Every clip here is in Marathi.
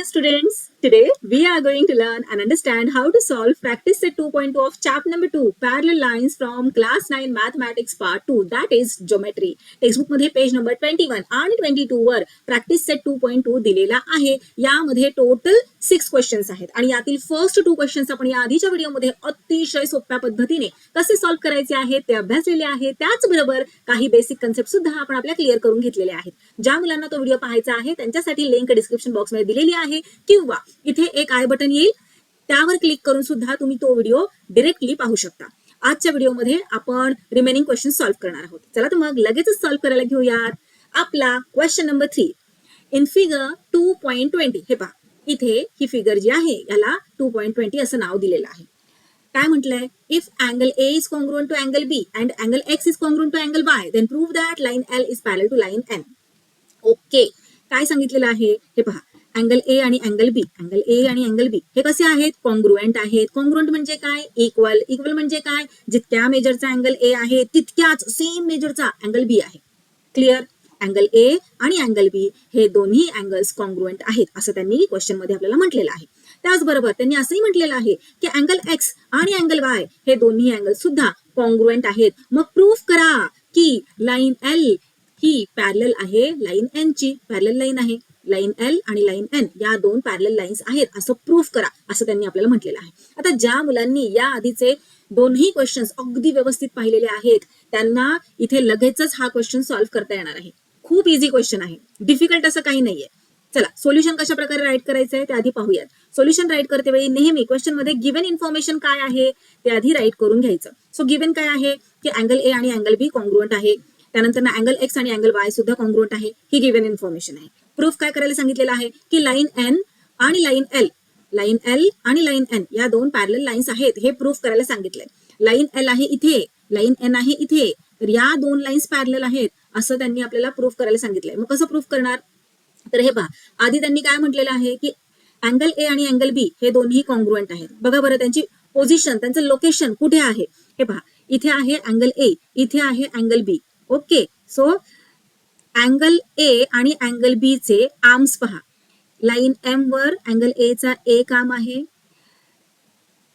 dear students, today we are going to learn and understand how to solve practice set 2.2 of chapter number 2 parallel lines from class 9 mathematics part 2, that is geometry. Textbook मध्ये पेज नंबर 21 आणि 22 वर प्रॅक्टिस सेट 2.2 दिलेला आहे. यामध्ये टोटल 6 क्वेश्चन्स आहेत आणि यातील फर्स्ट 2 क्वेश्चन्स आपण या आधीच्या व्हिडिओमध्ये अतिशय सोप्या पद्धतीने कसे सॉल्व्ह करायचे आहेत ते अभ्यासलेले आहे. त्याचबरोबर काही बेसिक कन्सेप्ट सुद्धा आपण आपल्या क्लिअर करून घेतलेले आहेत. ज्या मुलांना तो व्हिडिओ पाहायचा आहे त्यांच्यासाठी लिंक डिस्क्रिप्शन बॉक्स मध्ये दिलेली आहे किंवा इथे एक आय बटन येईल त्यावर क्लिक करून सुद्धा तुम्ही तो व्हिडिओ डायरेक्टली पाहू शकता. आजच्या व्हिडिओमध्ये आपण रिमेनिंग क्वेश्चन सॉल्व्ह करणार आहोत. चला तर मग लगेचच सॉल्व्ह करायला घेऊयात. आपला क्वेश्चन नंबर 3 इन फिगर 2.20. हे पहा, इथे ही फिगर जी आहे याला 2.20 असं नाव दिलेलं आहे. काय म्हटलंय? If angle A is congruent to angle B and angle X is congruent to angle Y then prove that line L is parallel to line N. Okay, काय सांगितलेलं आहे? हे पहा, अँगल ए आणि अँगल बी, अँगल ए आणि अँगल बी हे कसे आहेत? कॉन्ग्रुएंट आहेत. कॉन्ग्रुएंट म्हणजे काय? इक्वल. इक्वल म्हणजे काय? जितक्या मेजरचा अँगल ए आहे तितक्याच सेम मेजरचा अँगल बी आहे. क्लिअर? अँगल ए आणि अँगल बी हे दोन्ही अँगल्स कॉन्ग्रुएंट आहेत असं त्यांनी क्वेश्चन मध्ये आपल्याला म्हटलेलं आहे. त्याचबरोबर त्यांनी असंही म्हटलेलं आहे की अँगल एक्स आणि अँगल वाय हे दोन्ही अँगल सुद्धा कॉन्ग्रुएंट आहेत. मग प्रूफ करा की लाईन एल ही पॅरलल आहे लाईन एन ची. पॅरलल लाईन आहे. लाईन एल आणि लाईन एन या दोन पॅरलल लाईन्स आहेत असं प्रूफ करा असं त्यांनी आपल्याला म्हटलेलं आहे. आता ज्या मुलांनी या आधीचे दोन्ही क्वेश्चन्स अगदी व्यवस्थित पाहिलेले आहेत त्यांना इथे लगेचच हा क्वेश्चन सॉल्व्ह करता येणार आहे. खूप इझी क्वेश्चन आहे, डिफिकल्ट असं काही नाहीये. चला, सोल्युशन कशा प्रकारे राईट करायचं आहे ते आधी पाहूयात. सोल्युशन राईट करते वेळी नेहमी क्वेश्चन मध्ये गिव्हन इन्फॉर्मेशन काय आहे ते आधी राईट करून घ्यायचं. सो गिव्हन काय आहे की अँगल ए आणि अँगल बी कॉन्ग्रुएंट आहे. त्यानंतर अँगल एक्स आणि अँगल वाय सुद्धा कॉन्ग्रुएंट आहे. ही गिव्हन इन्फॉर्मेशन आहे. प्रूफ काय करायला सांगितलेलं आहे की लाईन एन आणि लाईन एल, लाईन एल आणि लाईन एन या दोन पॅरलल लाईन्स आहेत हे प्रूफ करायला सांगितलंय. लाईन एल आहे इथे, लाईन एन आहे इथे, तर या दोन लाईन्स पॅरलल आहेत असं त्यांनी आपल्याला प्रूफ करायला सांगितलंय. मग कसं प्रूफ करणार? तर हे पहा, आधी त्यांनी काय म्हटलेलं आहे की अँगल ए आणि अँगल बी हे दोन्ही कॉन्ग्रुएंट आहेत. बघा बरं त्यांची पोझिशन, त्यांचं लोकेशन कुठे आहे. हे पहा, इथे आहे अँगल ए, इथे आहे angle B. Okay, so angle A आणि अँगल बी चे आर्म्स पहा. लाईन एम वर अँगल ए चा एक आर्म आहे,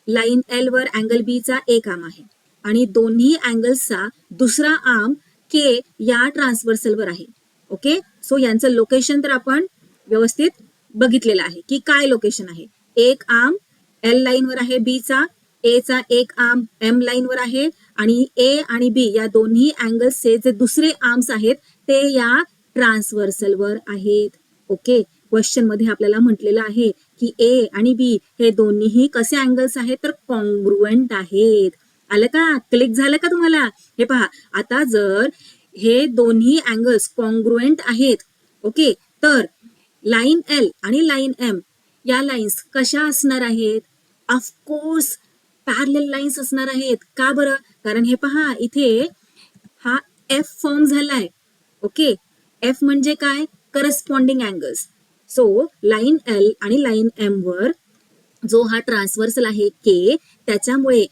लाईन एल वर अँगल बी चा एक आर्म आहे आणि दोन्ही अँगल्सचा दुसरा आर्म के या ट्रान्सव्हर्सल वर आहे. ओके, सो यांचं लोकेशन तर आपण व्यवस्थित बघितलेलं आहे की काय लोकेशन आहे. एक आर्म एल लाईन वर आहे बी चा, ए चा एक आर्म एम लाईन वर आहे आणि ए आणि बी या दोन्ही अँगल्सचे जे दुसरे आर्म्स आहेत ते या ट्रान्सव्हर्सल वर आहेत. ओके, क्वेश्चन मध्ये आपल्याला म्हटलेलं आहे की ए आणि बी हे दोन्हीही कसे अँगल्स आहेत तर कॉन्ग्रुएंट आहेत. आलं का? क्लिक झालं का तुम्हाला? हे पहा, आता जर हे दोन्ही अँगल्स कॉन्ग्रुएंट आहेत, ओके, तर लाईन एल आणि लाईन एम या लाईन्स कशा असणार आहेत? ऑफकोर्स पॅरलल लाईन्स असणार आहेत. का बरं? कारण हे पहा, इथे हा एफ फॉर्म झालाय. ओके, एफ म्हणजे काय? Corresponding angles. So line L आणि लाईन एम वर जो हा ट्रान्सव्हर्सल आहे के, त्याच्यामुळे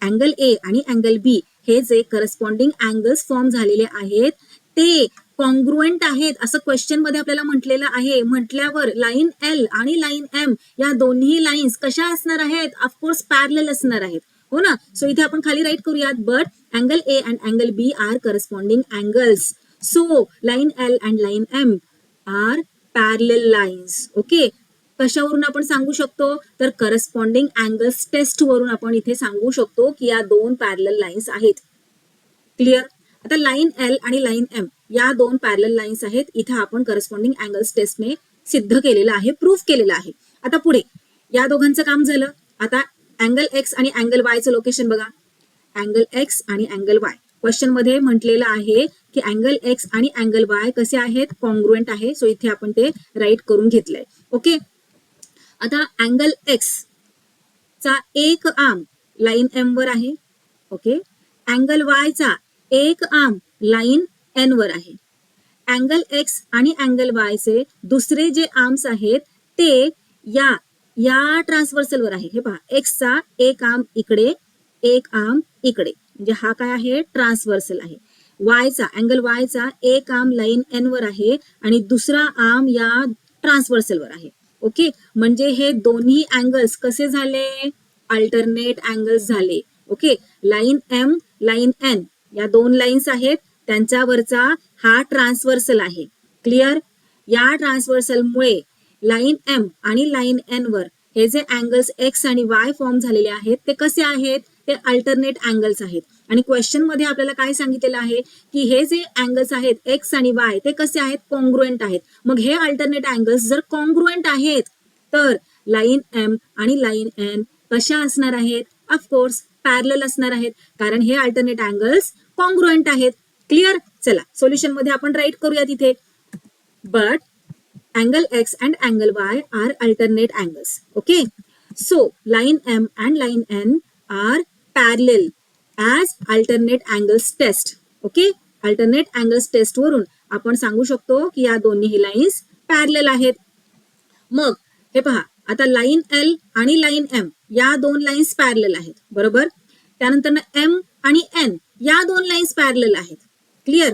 अँगल ए आणि अँगल बी हे जे करस्पॉन्डिंग अँगल्स फॉर्म झालेले आहेत ते कॉन्ग्रुएंट आहेत असं क्वेश्चन मध्ये आपल्याला म्हटलेलं आहे. म्हटल्यावर लाईन एल आणि लाईन एम या दोन्ही लाईन्स कशा असणार आहेत? ऑफकोर्स पॅरलल असणार आहेत, हो ना. सो इथे आपण खाली राईट करूयात, but angle A and angle B are corresponding angles. So line L and line M are parallel lines. Okay, कशावरून आपण सांगू शकतो? तर करस्पॉन्डिंग अँगल्स टेस्ट वरून आपण इथे सांगू शकतो की या दोन पॅरलल लाईन्स आहेत. क्लिअर? आता लाईन एल आणि लाईन एम या दोन पॅरलल लाईन्स आहेत. इथं आपण करस्पॉन्डिंग अँगल्स टेस्टने सिद्ध केलेलं आहे, प्रूफ केलेलं आहे. आता पुढे या दोघांचं काम झालं. आता अँगल एक्स आणि अँगल वायचं लोकेशन बघा. अँगल एक्स आणि अँगल वाय क्वेश्चन मध्ये म्हटलेलं आहे की अँगल एक्स आणि अँगल वाय कसे आहेत? कॉन्ग्रुएंट आहे. सो इथे आपण ते राईट करून घेतलंय. ओके, आता अँगल एक्स चा एक आर्म लाईन एम वर आहे. ओके, अँगल वाय चा एक आर्म लाईन एन वर आहे. अँगल एक्स आणि अँगल वाय चे दुसरे जे आर्म्स आहेत ते या ट्रान्सव्हर्सल वर आहे. हे पहा, एक्स चा एक आर्म इकडे, एक आर्म इकडे, म्हणजे हा काय आहे? ट्रान्सव्हर्सल आहे. वायचा, अँगल वायचा एक आर्म लाईन एन वर आहे आणि दुसरा आर्म या ट्रान्सव्हर्सल वर आहे. ओके, म्हणजे हे दोन्ही अँगल्स कसे झाले, अल्टरनेट अँगल्स झाले. Okay, line M, line N या दोन लाईन्स आहेत, त्यांच्यावरचा हा ट्रान्सव्हर्सल आहे. क्लिअर? या ट्रान्सव्हर्सलमुळे लाईन एम आणि लाईन एन वर हे जे अँगल्स एक्स आणि वाय फॉर्म झालेले आहेत ते कसे आहेत, ते अल्टरनेट अँगल्स आहेत. आणि क्वेश्चन मध्ये आपल्याला काय सांगितलेलं आहे की हे जे अँगल्स आहेत एक्स आणि वाय ते कसे आहेत, कॉन्ग्रुएंट आहेत. मग हे अल्टरनेट अँगल्स जर कॉन्ग्रुएंट आहेत तर लाईन एम आणि लाईन एन कशा असणार आहेत, ऑफकोर्स पॅरलल असणार आहेत, कारण हे अल्टरनेट अँगल्स कॉन्ग्रुएंट आहेत. क्लिअर? चला सोल्युशन मध्ये आपण राईट करूया तिथे. But angle x and angle y are alternate angles. Okay, so line M and line N are parallel as alternate angles test. Okay, alternate angles test वरून आपण सांगू शकतो की या दोन्ही लाईन्स पॅरलल आहेत. मग हे पहा, आता लाईन L आणि लाईन M या दोन लाईन्स पॅरलल आहेत, बरोबर. त्यानंतर M आणि N या दोन लाईन्स पॅरलल आहेत. क्लिअर?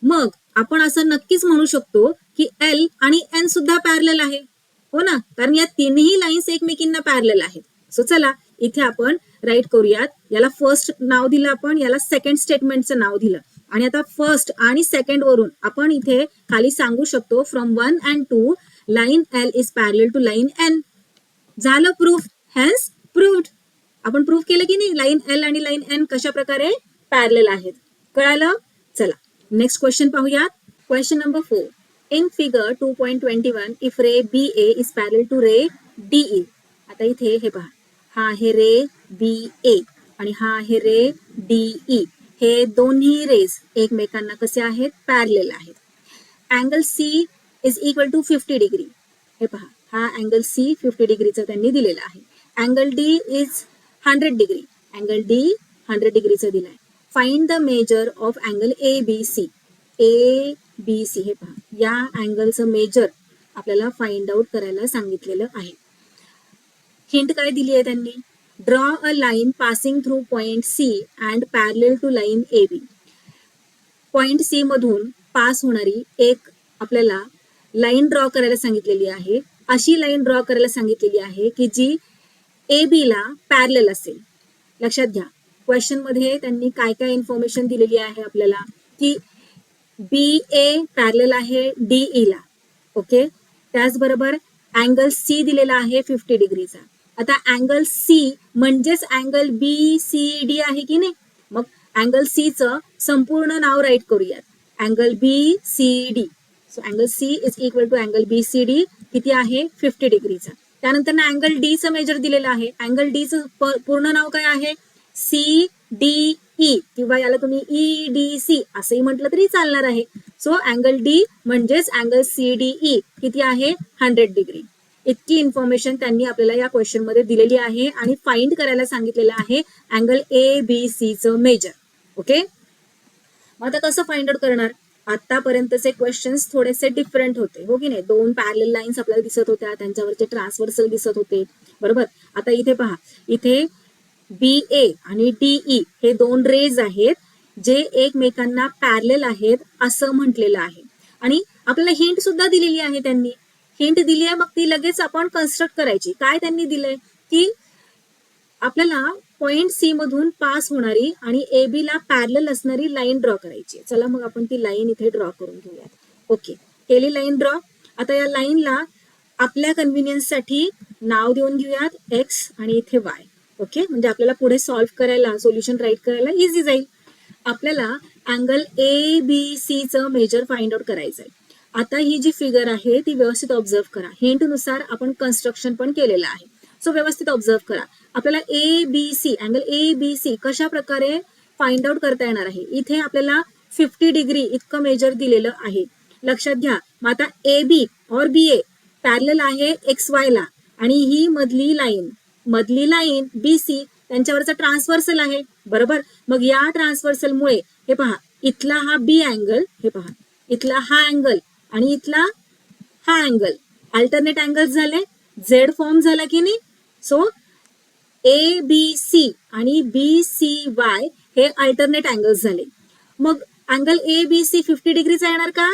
मग आपण असं नक्कीच म्हणू शकतो की एल आणि एन सुद्धा पॅरलल आहे, हो ना, कारण या तिन्ही लाईन्स एकमेकींना पॅरलल आहेत. सो चला इथे आपण राईट करूयात. याला फर्स्ट नाव दिलं आपण, याला सेकंड स्टेटमेंटचं नाव दिलं. आणि आता फर्स्ट आणि सेकंड वरून आपण इथे खाली सांगू शकतो from 1 and 2 line L is parallel to line N. झालं प्रूफ, हेन्स प्रूव्ड. आपण प्रूफ केलं की नाही, लाईन एल आणि लाईन एन कशा प्रकारे पॅरलल आहेत. कळालं? चला नेक्स्ट क्वेश्चन पाहूयात. Question number 4. In figure 2.21 if ray BA is parallel to ray DE. आता इथे हे पहा, हा आहे रे BA आणि हा आहे रे DE. हे दोन्ही रेज एकमेकांना कसे आहेत, पॅरलल आहेत. Angle C is equal to 50 degree. हे पहा, हा अँगल C 50 डिग्रीचा त्यांनी दिलेला आहे. Angle D is 100 degree. Angle D 100 डिग्रीचा दिलाय. Find the measure of angle ABC. ABC हे पहा, या अँगलचं मेजर आपल्याला फाइंड आउट करायला सांगितलेलं आहे. हिंट काय दिली आहे त्यांनी, draw a line passing through point C and parallel to line AB. Point C मधून पास होणारी एक आपल्याला लाईन ड्रॉ करायला सांगितलेली आहे. अशी लाईन ड्रॉ करायला सांगितलेली आहे की जी AB ला पॅरलल असेल. लक्षात घ्या, क्वेश्चन मध्ये त्यांनी काय काय इन्फॉर्मेशन दिलेली आहे आपल्याला, की BA पॅरलल आहे DE ला. ओके, त्याचबरोबर अँगल C दिलेला आहे 50 डिग्रीचा. आता अँगल C म्हणजेच अँगल BCD आहे की नाही. मग अँगल C चं संपूर्ण नाव राईट करूयात, angle BCD. So angle C is equal to angle BCD किती आहे, 50 डिग्रीचा. त्यानंतर ना अँगल D चं मेजर दिलेलं आहे. अँगल D चं पूर्ण नाव काय आहे, CDE किंवा याला तुम्ही EDC असंही म्हटलं तरी चालणार आहे. सो अँगल D म्हणजेच अँगल CDE किती आहे, 100 डिग्री. इतकी इन्फॉर्मेशन त्यांनी आपल्याला या क्वेश्चन मध्ये दिलेली आहे आणि फाइंड करायला सांगितलेलं आहे अँगल ABC चं मेजर. ओके, मग आता कसं फाइंड आउट करणार. आतापर्यंतचे क्वेश्चन्स थोडेसे डिफरंट होते, हो की नाही. दोन पॅरलल लाईन्स आपल्याला दिसत होत्या, त्यांच्यावरचे ट्रान्सव्हर्सल दिसत होते, बरोबर. आता इथे पहा, इथे BA आणि DE हे दोन रेज आहेत जे एकमेकांना पॅरलल आहेत असं म्हटलेलं आहे. आणि आपल्याला हिंट सुद्धा दिलेली आहे, त्यांनी हिंट दिली आहे. मग ती लगेच आपण कन्स्ट्रक्ट करायची. काय त्यांनी दिलंय की आपल्याला पॉइंट C मधून पास होणारी आणि AB ला पॅरलल असणारी लाईन ड्रॉ करायची. चला मग आपण ती लाईन इथे ड्रॉ करून घेऊयात. ओके, केली लाईन ड्रॉ. आता या लाईनला आपल्या कन्व्हिनियन्स साठी नाव देऊन घेऊयात X आणि इथे Y. ओके, म्हणजे आपल्याला पुढे सॉल्व्ह करायला, सोल्युशन राईट करायला इझी जाईल. आपल्याला अँगल ABC चं मेजर फाइंड आउट करायचंय. आता ही जी फिगर आहे ती व्यवस्थित ऑब्झर्व करा. हिंट नुसार आपण कन्स्ट्रक्शन पण केलेलं आहे, सो व्यवस्थित ऑब्झर्व करा. आपल्याला ABC अँगल ABC कशा प्रकारे फाइंड आउट करता येणार आहे. इथे आपल्याला 50 डिग्री इतकं मेजर दिलेलं आहे, लक्षात घ्या. मग आता AB और BA पॅरलल आहे XY ला आणि ही मधली लाईन BC त्यांच्यावरचा ट्रान्सव्हर्सल आहे, बरोबर. मग या ट्रान्सव्हर्सल मुळे हे पहा, इथला हा B अँगल, हे पहा इथला हा अँगल आणि इथला हा अँगल अल्टरनेट अँगल्स झाले, Z फॉर्म झाला की नाही. सो ABC आणि BCY हे अल्टरनेट अँगल्स झाले. मग अँगल ABC 50 डिग्रीचा येणार का,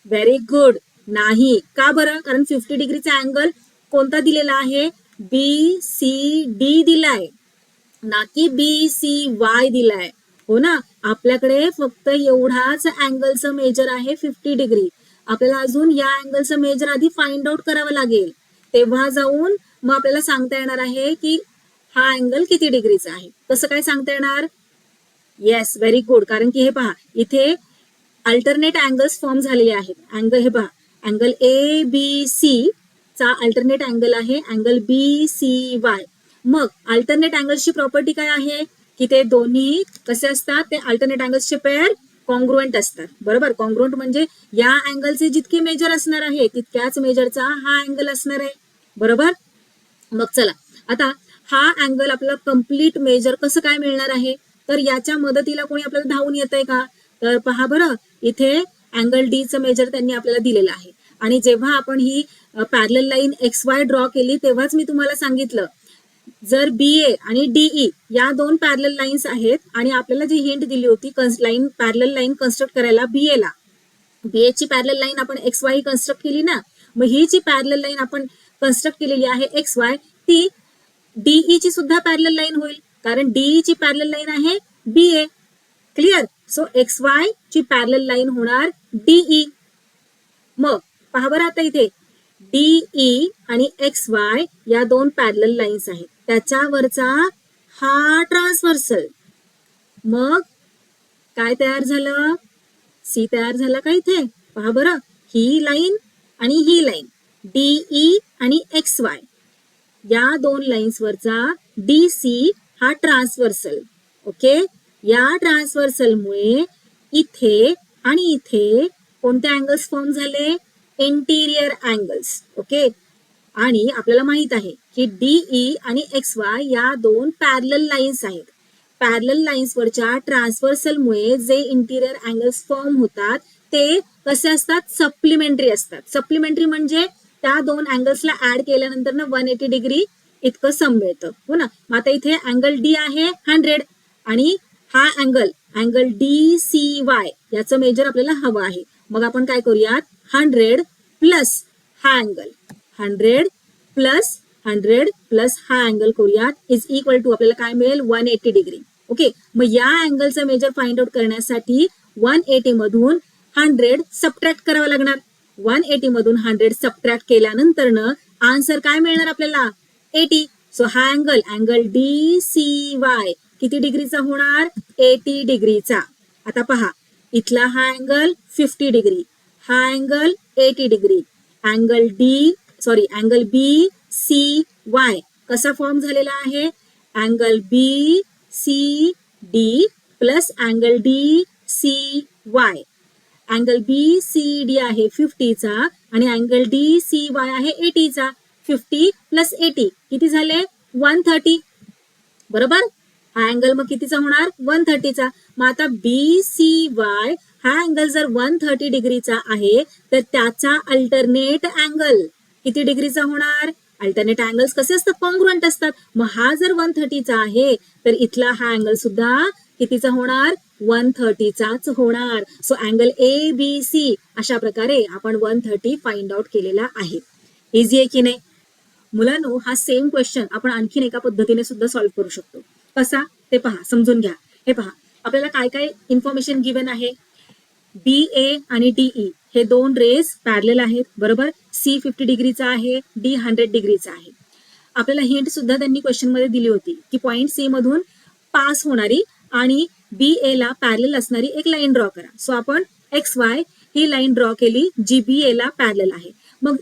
व्हेरी गुड. नाही. का बरं? कारण 50 डिग्रीचा अँगल कोणता दिलेला आहे? BCD दिलाय, ना की BCY दिलाय. हो ना? आपल्याकडे फक्त एवढाच अँगलचं मेजर आहे 50 डिग्री. आपल्याला अजून या अँगलचं मेजर आधी फाइंड आउट करावं लागेल. तेव्हा जाऊन मग आपल्याला सांगता येणार आहे की हा अँगल किती डिग्रीचा आहे. कसं काय सांगता येणार? Yes, very good. कारण की हे पहा, इथे अल्टरनेट अँगल्स फॉर्म झालेले आहेत. अँगल हे पहा, अँगल ABC चा अल्टरनेट अँगल आहे अँगल BCY. मग अल्टरनेट अँगल्सची प्रॉपर्टी काय आहे? की ते दोन्ही कसे असतात? ते अल्टरनेट अँगल्सचे पेअर कॉन्ग्रुएंट असतात. बरोबर? कॉन्ग्रुएंट म्हणजे या अँगलचे जितके मेजर असणार आहे तितक्याच मेजरचा हा अँगल असणार आहे. बरोबर? मग चला, आता हा अँगल आपल्याला कम्प्लीट मेजर कसं काय मिळणार आहे? तर याच्या मदतीला कोणी आपल्याला धावून येतंय का? तर पहा बरं, इथे अँगल डी चं मेजर त्यांनी आपल्याला दिलेलं आहे. आणि जेव्हा आपण ही पॅरलल लाईन XY ड्रॉ केली तेव्हाच मी तुम्हाला सांगितलं, जर BA आणि DE या दोन पॅरलल लाईन्स आहेत आणि आपल्याला जी हिंट दिली होती लाईन पॅरलल लाईन कन्स्ट्रक्ट करायला BA ची पॅरलल लाईन आपण XY कन्स्ट्रक्ट केली ना, मग ही जी पॅरलल लाईन आपण कन्स्ट्रक्ट केलेली आहे XY, ती DE ची सुद्धा पॅरलल लाईन होईल, कारण DE ची पॅरलल लाईन आहे BA. क्लिअर? सो XY ची पॅरलल लाईन होणार DE. मग पहा बरं, आता इथे DE आणि XY या दोन पॅरलल लाईन्स आहेत, त्याच्यावरचा हा ट्रान्सव्हर्सल. मग काय तयार झालं? C तयार झाला का इथे? पहा बरं, ही लाईन आणि ही लाईन DE आणि XY या दोन लाईन्सवरचा DC हा ट्रान्सव्हर्सल. ओके, या ट्रान्सव्हर्सलमुळे इथे आणि इथे कोणते अँगल्स फॉर्म झाले? Interior angles. ओके, आणि आपल्याला माहित आहे की DE आणि XY या दोन पॅरलल लाईन्स आहेत. पॅरलल लाईन्सवरच्या ट्रान्सव्हर्सलमुळे जे इंटिरियर अँगल्स फॉर्म होतात ते कसे असतात? सप्लिमेंटरी असतात. सप्लिमेंटरी म्हणजे त्या दोन अँगल्सला ऍड केल्यानंतर ना 180 डिग्री इतकं सम मिळतं. हो ना? मग आता इथे अँगल D आहे 100 आणि हा अँगल DCY याचं मेजर आपल्याला हवं आहे. मग आपण काय करूयात? 100 प्लस हा अँगल, 100 प्लस 100 प्लस हा अँगल करूयात इज इक्वल टू आपल्याला काय मिळेल? 180 डिग्री. ओके, मग या अँगलचं मेजर फाइंड आउट करण्यासाठी 180 मधून 100 सबट्रॅक्ट करावं लागणार. 180 मधून 100 सबट्रॅक्ट केल्यानंतर आन्सर काय मिळणार आपल्याला? 80. सो हा अँगल DCY किती डिग्रीचा होणार? 80 डिग्रीचा. आता पहा, इथला हा अँगल 50 डिग्री, हा अँगल 80 डिग्री. अँगल BCY कसा फॉर्म झालेला आहे? Angle BCD plus angle DCY. Angle BCD आहे 50चा आणि अँगल DCY आहे 80चा. 50 प्लस 80 किती झाले? 130. बरोबर? हा अँगल मग कितीचा होणार? 130चा. मग आता BCY हा अँगल जर 130 डिग्रीचा आहे तर त्याचा अल्टरनेट अँगल किती डिग्रीचा होणार? अल्टरनेट अँगल्स कसे असतात? कॉन्ग्रुएंट असतात. मग हा जर 130चा आहे तर इथला हा अँगल सुद्धा कितीचा होणार? 130चाच होणार. सो अँगल ABC अशा प्रकारे आपण 130 फाइंड आउट केलेला आहे. इझी आहे की नाही? मुलांनो, हा सेम क्वेश्चन आपण आणखीन एका पद्धतीने सुद्धा सॉल्व्ह करू शकतो. कसा? ते पहा, समजून घ्या. हे पहा, आपल्याला काय काय इन्फॉर्मेशन गिवन आहे? BA आणि DE हे दोन रेस पॅरलल आहेत. बरोबर? C 50 डिग्रीचा आहे, D 100 डिग्रीचा आहे. आपल्याला हिंट सुद्धा त्यांनी क्वेश्चन मध्ये दिली होती की पॉइंट C मधून पास होणारी आणि BA ला पॅरलल असणारी एक लाईन ड्रॉ करा. सो आपण XY ही लाईन ड्रॉ केली जी BA ला पॅरलल आहे. मग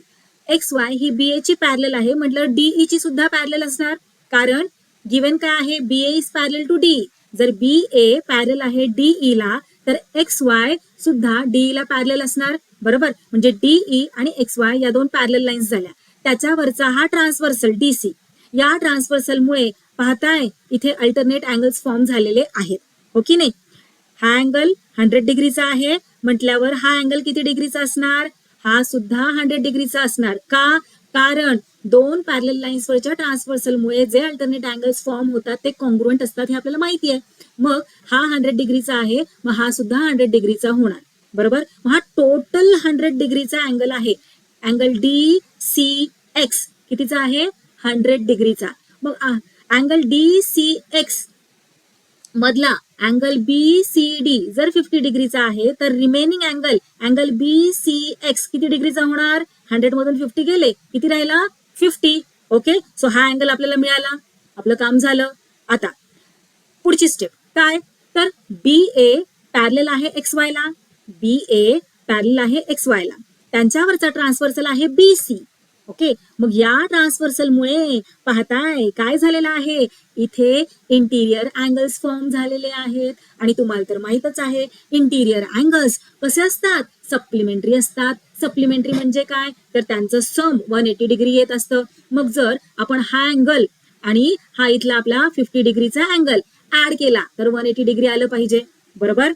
XY ही BA ची पॅरलल आहे म्हटलं DE ची सुद्धा पॅरलल असणार, कारण गिवन काय आहे? BA is parallel to DE. जर BA पॅरलल आहे DE ला तर XY सुद्धा DE ला पॅरलल असणार. बरोबर? म्हणजे DE आणि XY या दोन पॅरलल लाईन्स झाल्या. त्याच्यावरचा हा ट्रान्सव्हर्सल DC, या ट्रान्सव्हर्सलमुळे पाहताय इथे अल्टरनेट अँगल्स फॉर्म झालेले आहेत. हो की नाही? हा अँगल 100 डिग्रीचा आहे म्हटल्यावर हा अँगल किती डिग्रीचा असणार? हा सुद्धा 100 डिग्रीचा असणार. का? कारण दोन पॅरलल लाईन्सवरच्या ट्रान्सव्हर्सलमुळे जे अल्टरनेट अँगल्स फॉर्म होतात ते कॉन्ग्रुएंट असतात हे आपल्याला माहिती आहे. मग हा 100 डिग्रीचा आहे, मग हा सुद्धा 100 डिग्रीचा होणार. बरोबर. हा टोटल 100 डिग्रीचा अँगल आहे. अँगल डी सी एक्स कितीचा आहे? 100 डिग्रीचा. मग अँगल डी सी एक्स मधला अँगल बी सी डी जर 50 डिग्रीचा आहे तर remaining angle B C X किती डिग्रीचा होणार? 100 मधून 50 गेले, किती राहिला? 50. ओके, सो हा अँगल आपल्याला मिळाला, आपलं काम झालं. आता पुढची स्टेप काय? तर बी ए पॅरलल आहे एक्स वाय ला, बी ए पॅरलल आहे एक्स वाय ला, त्यांच्यावरचा ट्रान्सव्हर्सल आहे बी सी. ओके, मग या ट्रान्सव्हर्सलमुळे पाहताय काय झालेलं आहे? इथे इंटिरियर अँगल्स फॉर्म झालेले आहेत. आणि तुम्हाला तर माहितच आहे इंटिरियर अँगल्स कसे असतात? सप्लिमेंटरी असतात. सप्लिमेंटरी म्हणजे काय? तर त्यांचं सम 180 डिग्री येत असतं. मग जर आपण हा अँगल आणि हा इथला आपला 50 डिग्रीचा अँगल ऍड केला तर 180 डिग्री आलं पाहिजे, बरोबर.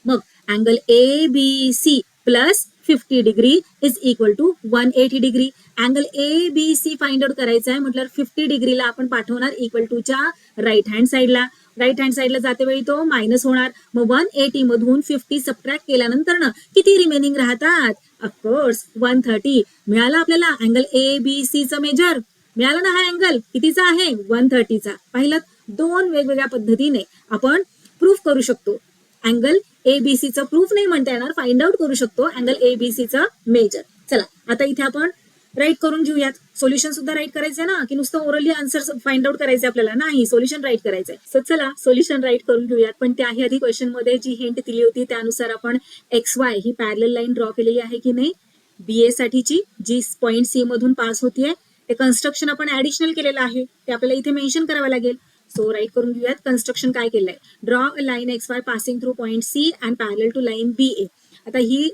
मग angle A B C plus 50 degree is equal to 180 degree. Angle A B C find out करायचा आहे म्हटल्यावर 50 डिग्रीला आपण पाठवणार इक्वल टूच्या राईट हँड साईडला. राईट हँड साईडला जाते वेळी तो मायनस होणार. मग 180 मधून 50 सबट्रॅक्ट केल्यानंतर ना किती रिमेनिंग राहतात? ऑफकोर्स 130. मिळाला आपल्याला अँगल ए बी सी चं मेजर. मिळाला ना हा अँगल कितीचा आहे? 130चा. पाहिलं, दोन वेगवेगळ्या पद्धतीने आपण प्रूफ करू शकतो. अँगल एबीसीचं प्रूफ नाही म्हणता येणार, फाइंड आउट करू शकतो अँगल एबीसीचं मेजर. चला आता इथे आपण राईट करून घेऊयात. सोल्युशन सुद्धा राईट करायचंय ना, की नुसतं ओरली आन्सर फाइंड आउट करायचं आपल्याला? नाही, सोल्युशन राईट करायचंय. सो चला सोल्युशन राईट करून घेऊयात. पण त्याही आधी क्वेश्चन मध्ये जी हिंट दिली होती त्यानुसार आपण एक्स वाय ही पॅरलल लाईन ड्रॉ केलेली आहे की नाही? बीए साठीची जी पॉइंट सी मधून पास होतीये ते कन्स्ट्रक्शन आपण ऍडिशनल केलेलं आहे, ते आपल्याला इथे मेन्शन करावं लागेल. सो राईट करून घेऊयात. कन्स्ट्रक्शन काय केलंय? Draw a line X Y passing through point C and parallel to line B A. आता ही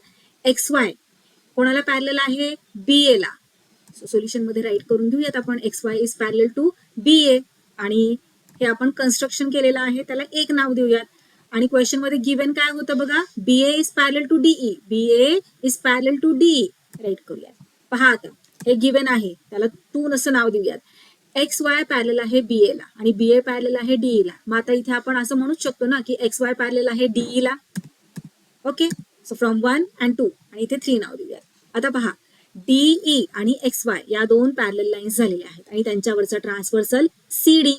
एक्स वाय कोणाला पॅरलल आहे? बी ए ला. सो सोल्युशन मध्ये राईट करून घेऊयात आपण X Y is parallel to B A. आणि हे आपण कन्स्ट्रक्शन केलेलं आहे त्याला एक नाव देऊयात. आणि क्वेश्चन मध्ये गिव्हन काय होतं बघा? B A is parallel to D E. B A is parallel to D E. Write करूयात. पहा आता हे गिव्हन आहे त्याला 2 असं नाव देऊयात. एक्स वाय पॅरलल आहे बी ए ला आणि बी ए पॅरलल आहे डीई ला. मग आता इथे आपण असं म्हणूच शकतो ना की एक्स वाय पॅरलल आहे डीई ला. ओके, सो फ्रॉम 1 and 2 आणि इथे 3 नाव देऊयात. आता पहा डीई आणि एक्स वाय या दोन पॅरलल लाईन्स झालेल्या आहेत आणि त्यांच्यावरचा ट्रान्सव्हर्सल सी डी.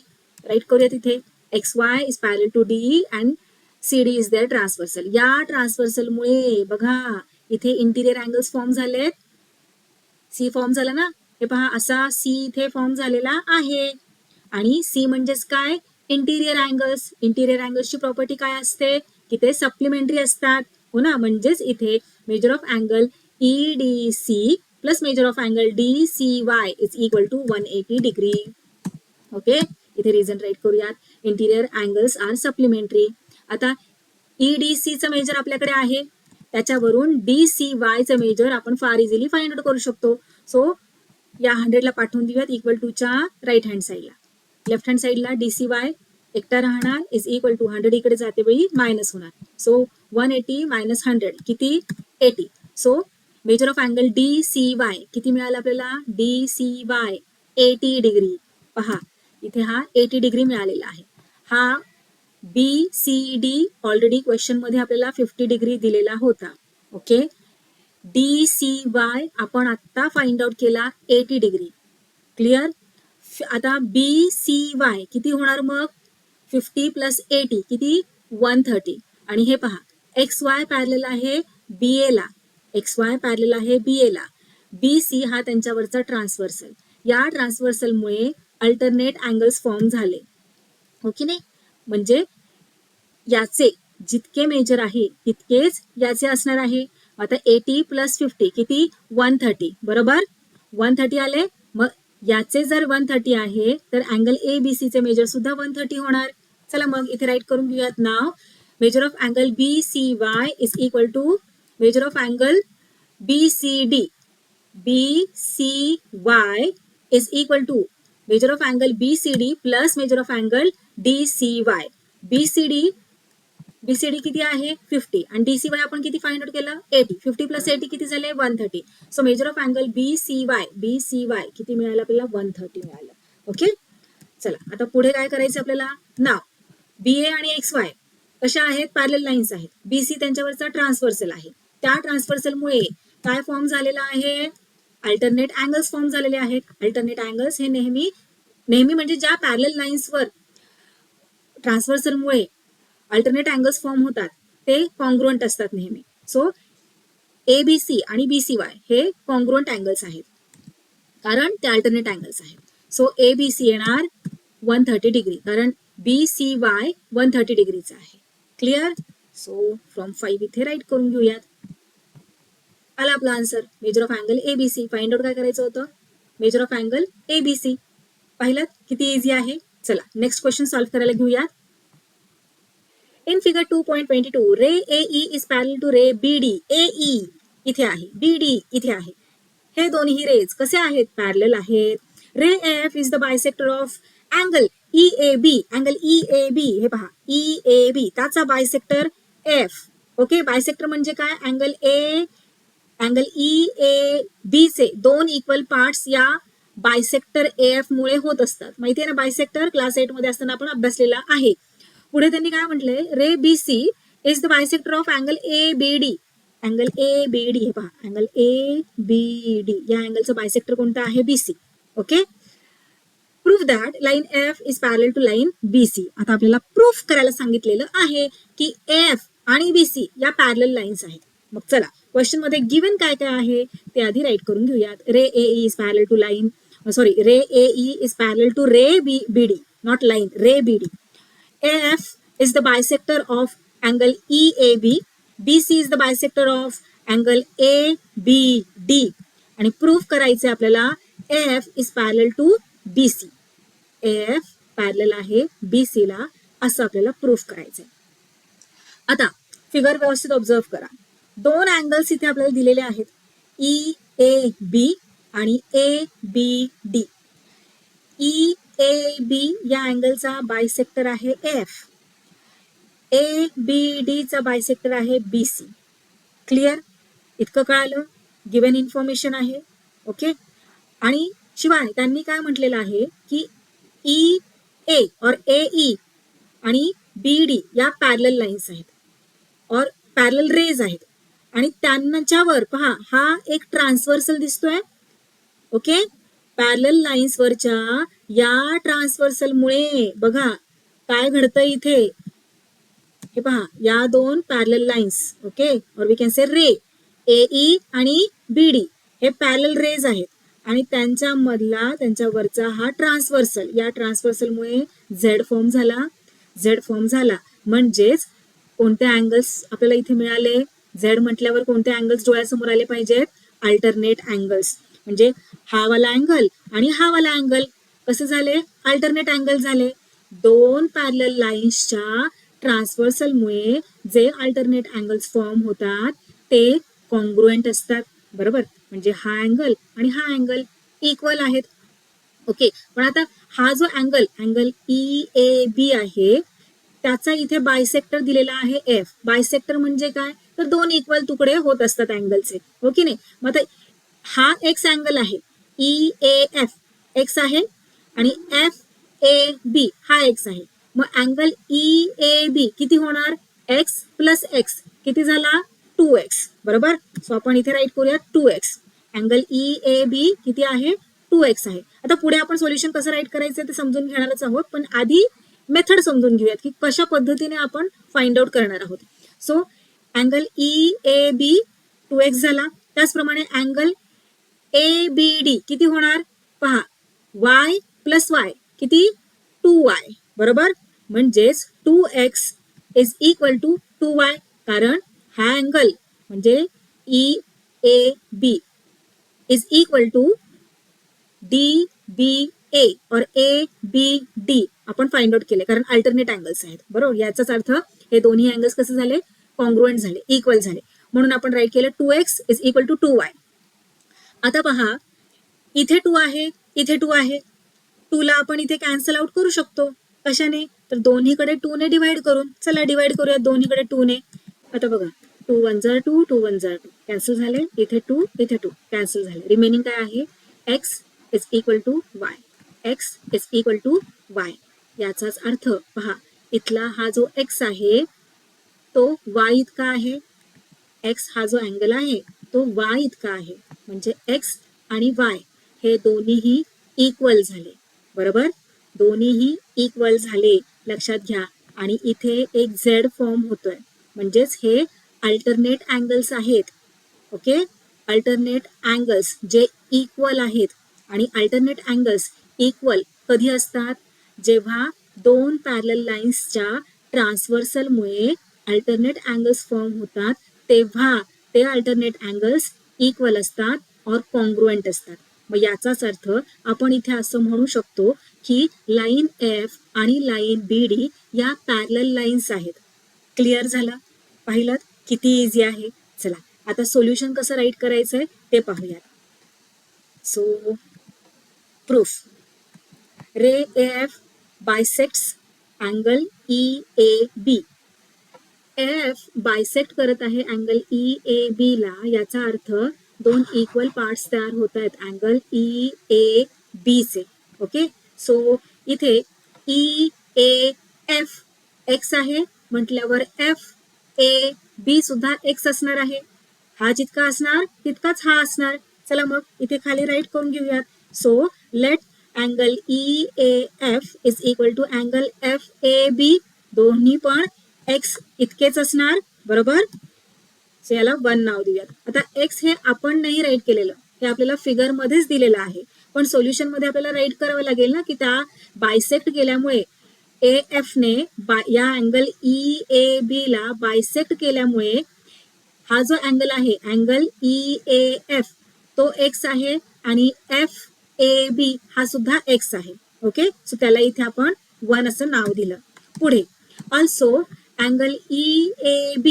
राईट करूयात इथे. X Y is parallel to DE and C D is their transversal. या ट्रान्सव्हर्सलमुळे बघा इथे इंटिरियर अँगल्स फॉर्म झालेत. सी फॉर्म झाला ना, हे पहा असा सी इथे फॉर्म झालेला आहे. आणि सी म्हणजेच काय? Interior angles. इंटिरियर अँगल्सची प्रॉपर्टी काय असते? की ते सप्लिमेंटरी असतात, हो ना. म्हणजेच इथे measure of angle E D C plus measure of angle D C Y is equal to 180 degree. Okay, इथे रिझन राईट करूयात. Interior angles are supplementary. आता ईडीसी चं मेजर आपल्याकडे आहे, त्याच्यावरून डी सी वाय चं मेजर आपण फार इझिली फाइंड आउट करू शकतो. सो या 100 ला पाठवून देऊयात इक्वल टूच्या राईट हँड साईडला. लेफ्ट हँड साईडला डी सी वाय एकटा राहणार इज इक्वल टू 100 इकडे जाते वेळी मायनस होणार. सो 180 मायनस 100 किती? 80. So measure of angle D C Y किती मिळालं आपल्याला? D C Y 80 degree. पहा इथे हा 80 डिग्री मिळालेला आहे. हा B C D already question मध्ये आपल्याला 50 डिग्री दिलेला होता. ओके, डी सी वाय आपण आता फाइंड आउट केला 80 डिग्री. क्लिअर. आता बी सी वाय किती होणार मग? 50 प्लस 80 किती? 130. आणि हे पहा एक्स वाय पॅरलल आहे बी ए ला. एक्स वाय पॅरलल आहे बी ए ला. बी सी हा त्यांच्यावरचा ट्रान्सव्हर्सल. या ट्रान्सव्हर्सलमुळे अल्टरनेट अँगल्स फॉर्म झाले. ओके नाही, म्हणजे याचे जितके मेजर आहे तितकेच याचे असणार आहे. आता 80 प्लस 50 किती? 130. बरोबर, 130 आले. मग याचे जर 130 आहे तर अँगल ए बी सी चे मेजर सुद्धा 130 होणार. चला मग इथे राईट करून घेऊयात. नाव measure of angle B C Y is equal to measure of angle B C D. B C Y is equal to measure of angle B C D plus measure of angle D C Y. B C D किती आहे? 50 आणि डी सी वाय आपण किती फाइंड आउट केलं? 80. 50 प्लस 80 किती झाले? 130. So measure of angle B C Y किती मिळालं आपल्याला? 130 मिळालं. ओके, चला आता पुढे काय करायचं आपल्याला? नाव बी ए आणि एक्स वाय कशा आहेत, पॅरलल लाईन्स आहेत. बीसी त्यांच्यावरचा ट्रान्सव्हर्सल आहे. त्या ट्रान्सव्हर्सलमुळे काय फॉर्म झालेला आहे, अल्टरनेट अँगल्स फॉर्म झालेले आहेत. अल्टरनेट अँगल्स हे नेहमी म्हणजे ज्या पॅरलल लाईन्सवर ट्रान्सव्हर्सलमुळे अल्टरनेट अँगल्स फॉर्म होतात ते कॉन्ग्रुएंट असतात नेहमी. सो एबीसी आणि बीसीवाय हे कॉन्ग्रुएंट अँगल्स आहेत कारण ते अल्टरनेट अँगल्स आहेत. सो एबीसी येणार 130 डिग्री कारण बीसीवाय 130 डिग्रीचा आहे. क्लिअर. सो फ्रॉम 5 इथे राईट करून घेऊयात. आला आपला answer, major of angle ABC. Find out काय करायचं होतं, मेजर ऑफ अँगल एबीसी. पाहिलं किती इझी आहे. चला नेक्स्ट क्वेश्चन सॉल्व्ह करायला घेऊयात. In figure 2.22 ray AE is parallel to ray BD. AE इथे आहे, BD इथे आहे. हे दोन्ही रेज कसे आहेत, पॅरलल आहेत. रे AF is the bisector of angle EAB. Angle EAB हे पहा, EAB त्याचा बायसेक्टर F. ओके, बायसेक्टर म्हणजे काय, अँगल EAB चे दोन इक्वल पार्ट्स या बायसेक्टर AF मुळे होत असतात. माहितीये ना, बायसेक्टर क्लास 8 मध्ये असताना आपण अभ्यासलेला आहे. पुढे त्यांनी काय म्हटलंय, रे BC is the bisector of angle ABD. Angle ABD हे पहा, अँगल ABD या अँगलचं बायसेक्टर कोणतं आहे, BC. Okay, proof that line F is parallel to line BC. आता आपल्याला प्रूफ करायला सांगितलेलं आहे की F आणि BC या पॅरलल लाईन्स आहेत. मग चला क्वेश्चन मध्ये गिवन काय काय आहे ते आधी राईट करून घेऊयात. Ray AE is parallel to line, ray AE is parallel to ray BD, not line, ray BD. AF is the bisector of angle EAB. BC is the bisector of angle ABD. आणि प्रूफ करायचे आपल्याला AF is parallel to BC. AF parallel आहे BC ला, असं आपल्याला प्रूफ करायचंय. आता फिगर व्यवस्थित ऑब्झर्व करा. दोन अँगल्स इथे आपल्याला दिलेले आहेत, EAB आणि ABD. EAB या अँगलचा बायसेक्टर आहे F. ABD चा बायसेक्टर आहे BC. क्लिअर, इतकं कळालं, गिवन इन्फॉर्मेशन आहे. ओके, आणि शिवाय त्यांनी काय म्हटलेलं आहे की EA और AE आणि BD या पॅरलल लाईन्स आहेत और पॅरलल रेज आहेत आणि त्यांच्यावर पहा हा एक ट्रान्सव्हर्सल दिसतोय. ओके, पॅरलल लाईन्स वरच्या या ट्रान्सव्हर्सल मुळे बघा काय घडतं इथे, हे पहा या दोन पॅरलल लाईन्स. ओके, और we can say ray AE आणि BD हे पॅरलल रेज आहेत आणि त्यांच्या मधला त्यांच्यावरचा हा ट्रान्सव्हर्सल, या ट्रान्सव्हर्सल मुळे झेड फॉर्म झाला. म्हणजेच कोणते अँगल्स आपल्याला इथे मिळाले, झेड म्हटल्यावर कोणते अँगल्स डोळ्यासमोर आले पाहिजेत, अल्टरनेट अँगल्स. म्हणजे हा वाला अँगल आणि हा वाला अँगल कसे झाले, अल्टरनेट अँगल झाले. दोन पॅरलल लाईन्सच्या ट्रान्सव्हर्सल मुळे जे अल्टरनेट अँगल्स फॉर्म होतात ते कॉन्ग्रुएंट असतात. बरोबर, म्हणजे हा अँगल आणि हा अँगल इक्वल आहेत. ओके, पण आता हा जो अँगल EAB आहे त्याचा इथे बायसेक्टर दिलेला आहे F. बायसेक्टर म्हणजे काय, तर दोन इक्वल तुकडे होत असतात अँगलचे. ओके नाही, मग आता हा एक्स अँगल आहे, EAF एक्स आहे आणि FAB हा एक्स आहे. मग अँगल EAB किती होणार, एक्स प्लस एक्स किती झाला, 2x. बरोबर, सो आपण इथे राईट करूया 2x. अँगल EAB किती आहे, 2x आहे. आता पुढे आपण सोल्युशन कसं राईट करायचं ते समजून घेणारच आहोत, पण आधी मेथड समजून घेऊयात की कशा पद्धतीने आपण फाइंड आउट करणार आहोत. सो अँगल EAB 2x झाला, त्याचप्रमाणे अँगल ABD किती होणार, पहा y प्लस y किती, 2y. बरोबर, म्हणजेच 2x is equal to 2y. कारण हा अँगल म्हणजे EAB is equal to DBA और ABD आपण फाइंड आउट केले कारण अल्टरनेट अँगल्स आहेत. बरोबर, याचाच अर्थ हे दोन्ही अँगल्स कसे झाले, कॉन्ग्रुएंट झाले, इक्वल झाले. म्हणून आपण राईट केलं 2x is equal to 2y. आता पहा इथे 2 आहे, इथे 2 आहे. 2 ला आपण इथे कॅन्सल आउट करू शकतो. कशाने, तर दोन्हीकडे 2 ने डिवाइड करून. चला डिवाइड करूया दोन्हीकडे 2 ने. आता बघा 2 1 जा 2, 2 1 जा 2 कॅन्सल झाले. इथे 2 इथे 2 कॅन्सल झाले. रिमेनिंग काय आहे, x is equal to y. x is equal to y. याचाच अर्थ पहा इथला हा जो x आहे तो y इतका आहे. x हा जो अँगल आहे तो y इतका आहे. म्हणजे x आणि y हे दोन्हीही इक्वल झाले. बरोबर, दोन्हीही इक्वल झाले लक्षात घ्या. आणि इथे एक z फॉर्म होतोय, म्हणजेच हे अल्टरनेट अँगल्स आहेत. Okay, alternate angles J equal आहेत. आणि अल्टरनेट अँगल्स इक्वल कधी असतात? जेव्हा दोन पॅरलल लाईन्सच्या ट्रान्सव्हर्सलमुळे अल्टरनेट अँगल्स फॉर्म होतात, तेव्हा ते अल्टरनेट अँगल्स इक्वल असतात और कॉन्ग्रुएंट असतात. मग याचाच अर्थ आपण इथे असं म्हणू शकतो की लाईन एफ आणि लाईन बी डी या पॅरलल लाईन्स आहेत. क्लिअर झालं? पाहिलं किती इझी आहे. चला आता सोल्युशन कसं राईट करायचंय ते पाहूयात. So proof, ray F bisects angle EAB. F bisect करत आहे अँगल EAB ला, याचा अर्थ दोन इक्वल पार्ट्स तयार होत आहेत अँगल EAB चे. ओके, सो इथे EAF x आहे म्हटल्यावर FAB सुद्धा x असणार आहे. हा जितका असणार तितकाच हा असणार. चला मग इथे खाली राईट करून घेऊयात. So let angle EAF is equal to angle FAB. दोन्ही पण x इतकेच असणार. बरोबर, सो याला 1 नाव देऊयात. आता x हे आपण नाही राईट केलेलं, हे आपल्याला फिगर मध्येच दिलेलं आहे, पण सोल्युशन मध्ये आपल्याला राईट करावं लागेल ना, की त्या बायसेक्ट केल्यामुळे AF ने या अँगल EAB ला बायसेक्ट केल्यामुळे हा जो अँगल आहे अँगल EAF तो x आहे आणि FAB हा सुद्धा x आहे. ओके, सो त्याला इथे आपण 1 असं नाव दिलं. पुढे also angle EAB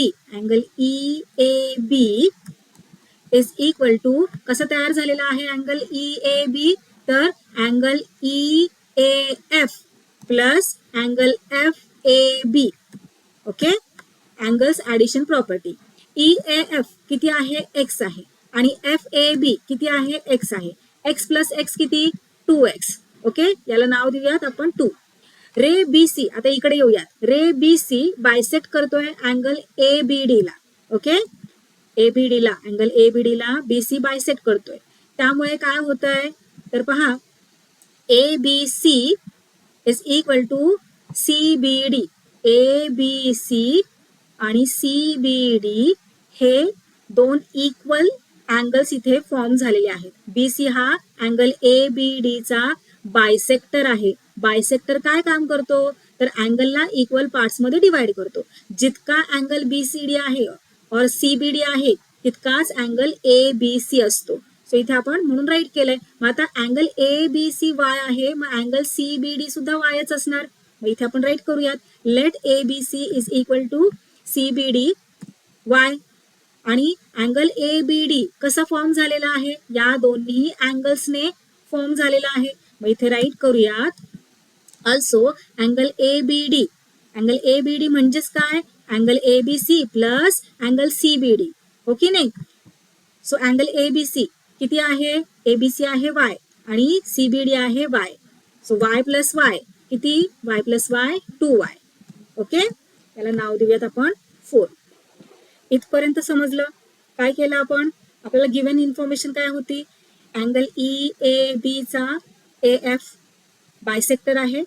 is equal to कसं तयार झालेला आहे अँगल EAB? तर angle EAF plus angle FAB. Okay, angles addition property. EAF किती आहे? x आहे आणि FAB किती आहे? x आहे. x प्लस x किती? 2x. ओके, याला नाव देऊयात आपण 2. रे BC, आता इकडे येऊयात. रे BC बायसेक्ट करतोय अँगल ABD ला. ओके, ABD ला अँगल ABD ला BC बायसेक्ट करतोय. त्यामुळे काय होतंय तर पहा, ABC is equal to CBD. ABC आणि CBD हे दोन इक्वल अँगल्स इथे फॉर्म झालेले आहेत. BC हा अँगल ABD चा बायसेक्टर आहे. बायसेक्टर काय काम करतो तर अँगलला इक्वल पार्ट्स मध्ये डिवाइड करतो. जितका अँगल BCD आहे और CBD आहे तितकाच अँगल ABC असतो. सो इथे आपण म्हणून राईट केलंय. मग आता अँगल ABC y आहे, मग अँगल CBD सुद्धा yच असणार. मग इथे आपण राईट करूयात. Let ABC is equal to CBD y. आणि अँगल ABD कसा फॉर्म झालेला आहे? या दोन्ही अँगल्सने फॉर्म झालेला आहे. मग इथे राईट करूयात. ऑल्सो अँगल ABD म्हणजेच काय? Angle ABC plus angle CBD. Okay नाही? सो अँगल ABC किती आहे? ABC आहे y आणि CBD आहे y. So y plus y किती? y plus y 2y. Okay, याला नाव देऊयात आपण 4. इथपर्यंत समजलं? काय केलं आपण? आपल्याला गिव्हन इन्फॉर्मेशन काय होती? अँगल EAB चा AF बायसेक्टर आहे.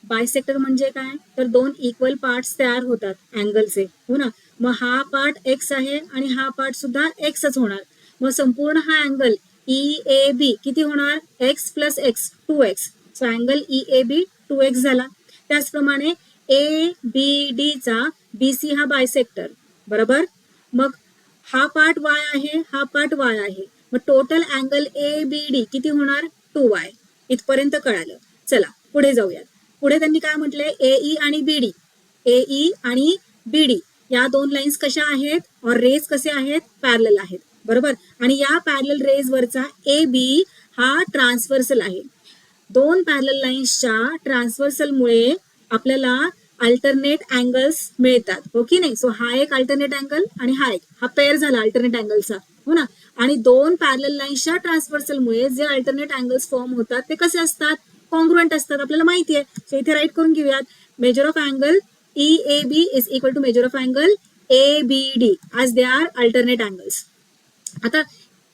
बायसेक्टर म्हणजे काय तर दोन इक्वल पार्ट्स तयार होतात अँगलचे, हो ना. मग हा पार्ट x आहे आणि हा पार्ट सुद्धा xच होणार. मग संपूर्ण हा अँगल EAB किती होणार? x plus x 2x. So angle EAB 2x झाला. त्याचप्रमाणे ABD चा BC हा बायसेक्टर. बरोबर, मग हा पार्ट y आहे, हा पार्ट y आहे. मग टोटल अँगल ABD किती होणार? 2y. इथपर्यंत कळालं. चला पुढे जाऊयात. पुढे त्यांनी काय म्हटलंय? AE आणि BD या दोन लाईन्स कशा आहेत और रेज कसे आहेत? पॅरलल आहेत. बरोबर, आणि या पॅरलल रेज वरचा AB हा ट्रान्सव्हर्सल आहे. दोन पॅरलल लाईन्सच्या ट्रान्सव्हर्सलमुळे आपल्याला अल्टरनेट अँगल्स मिळतात, हो की नाही. सो हा एक अल्टरनेट अँगल आणि हा पेअर झाला अल्टरनेट अँगलचा, हो ना. आणि दोन पॅरलल लाईन्सच्या ट्रान्सव्हर्सलमुळे जे अल्टरनेट अँगल्स फॉर्म होतात ते कसे असतात? कॉन्ग्रुएंट असतात, आपल्याला माहिती आहे. सो इथे राईट करून घेऊयात. Major of angle EAB is equal to measure of angle ABD as they are alternate angles. आता